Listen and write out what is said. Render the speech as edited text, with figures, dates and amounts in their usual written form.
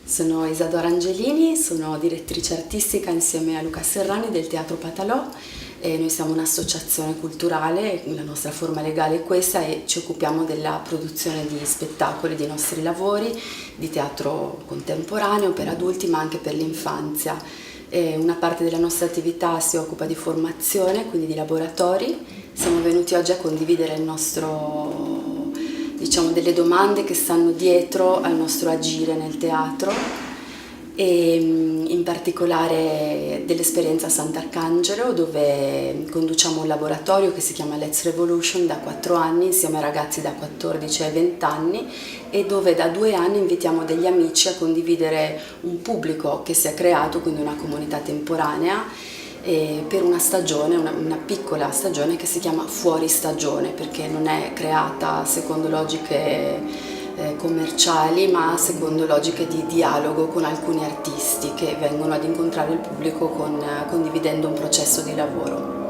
Sono Isadora Angelini, sono direttrice artistica insieme a Luca Serrani del Teatro Patalò e noi siamo un'associazione culturale, la nostra forma legale è questa e ci occupiamo della produzione di spettacoli, di nostri lavori, di teatro contemporaneo per adulti ma anche per l'infanzia. Una parte della nostra attività si occupa di formazione, quindi di laboratori. Siamo venuti oggi a condividere il nostro, diciamo, delle domande che stanno dietro al nostro agire nel teatro e in particolare dell'esperienza a Sant'Arcangelo, dove conduciamo un laboratorio che si chiama Let's Revolution da 4 anni insieme a ragazzi da 14 ai 20 anni e dove da 2 anni invitiamo degli amici a condividere un pubblico che si è creato, quindi una comunità temporanea per una stagione, una piccola stagione che si chiama Fuori Stagione, perché non è creata secondo logiche commerciali ma secondo logiche di dialogo con alcuni artisti che vengono ad incontrare il pubblico condividendo un processo di lavoro.